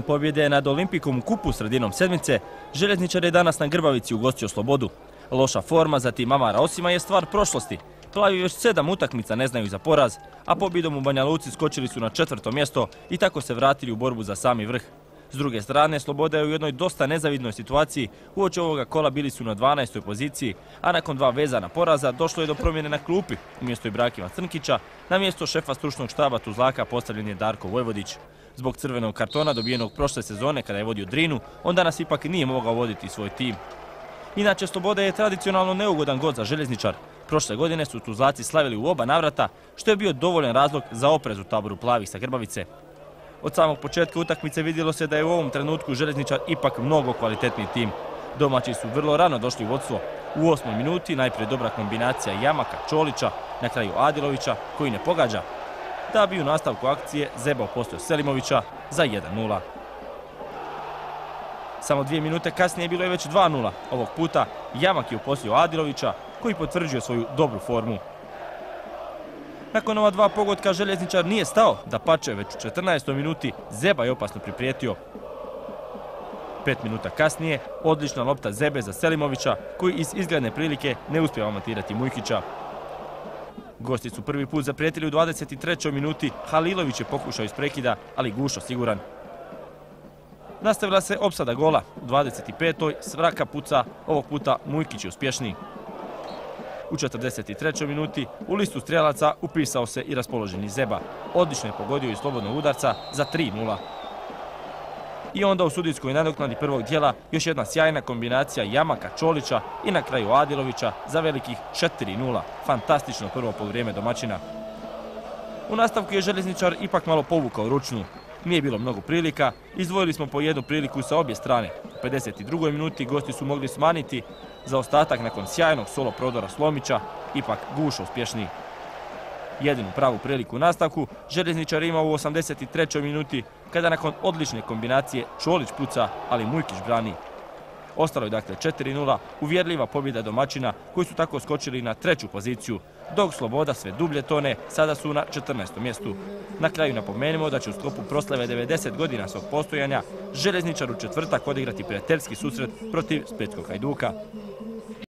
Pobjede nad Olimpikom u kupu sredinom sedmice, Željezničar je danas na Grbavici ugostio Slobodu. Loša forma za tim Amara Osima je stvar prošlosti. Plavi već 7 utakmica ne znaju za poraz, a pobjedom u Banja Luci skočili su na 4. mjesto i tako se vratili u borbu za sami vrh. S druge strane, Sloboda je u jednoj dosta nezavidnoj situaciji. Uoči ovoga kola bili su na 12. poziciji, a nakon 2 vezana poraza došlo je do promjene na klupi. Umjesto Ibrahima Crnkića, na mjesto šefa stručnog štaba Tuzlaka postavljen je Darko Vojvodić. Zbog crvenog kartona dobijenog prošle sezone kada je vodio Drinu, on danas ipak nije mogao voditi svoj tim. Inače, Sloboda je tradicionalno neugodan gost za Željezničar. Prošle godine su Tuzlaci slavili u oba navrata, što je bio dovoljan razlog za oprez u taboru plavih sa Grbavice. Od samog početka utakmice vidjelo se da je u ovom trenutku Željezničar ipak mnogo kvalitetniji tim. Domaći su vrlo rano došli u vodstvo. U 8. minuti najprije dobra kombinacija Jamaka, Čolića, na kraju Adilovića koji ne pogađa, da bi u nastavku akcije zebao poslije Selimovića za 1:0. Samo 2 minute kasnije bilo je već 2:0. Ovog puta Jamak je uposlio Adilovića koji potvrđuje svoju dobru formu. Nakon ova 2 pogotka Željezničar nije stao, dapače već u 14. minuti Zeba je opasno priprijetio. 5 minuta kasnije odlična lopta Zebe za Selimovića koji iz izgledne prilike ne uspijeva matirati Mujkića. Gosti su prvi put zaprijetili u 23. minuti, Halilović je pokušao iz prekida, ali Gušo siguran. Nastavila se opsada gola. U 25. Svraka puca, ovog puta Mujkić je uspješniji. U 43. minuti u listu strijelaca upisao se i raspoloženi Zeba. Odlično je pogodio iz slobodnog udarca za 3:0. I onda u sudijskoj nadoknadi prvog dijela još jedna sjajna kombinacija Jamaka, Čolića i na kraju Adilovića za velikih 4:0. Fantastično prvo poluvrijeme domaćina. U nastavku je Željezničar ipak malo povukao ručnu. Nije bilo mnogo prilika, izdvojili smo po jednu priliku sa obje strane. U 52. minuti gosti su mogli smanjiti zaostatak nakon sjajnog solo prodora Slomića, ipak Gušo uspješniji. Jedinu pravu priliku u nastavku Željezničar ima u 83. minuti kada nakon odlične kombinacije Čolić puca, ali Mujkić brani. Ostalo je dakle 4:0, uvjerljiva pobjeda domaćina koji su tako skočili na 3. poziciju, dok Sloboda sve dublje tone, sada su na 14. mjestu. Na kraju napomenimo da će u sklopu proslave 90 godina svog postojanja Željezničar u četvrtak odigrati prijateljski susret protiv Splitskog Hajduka.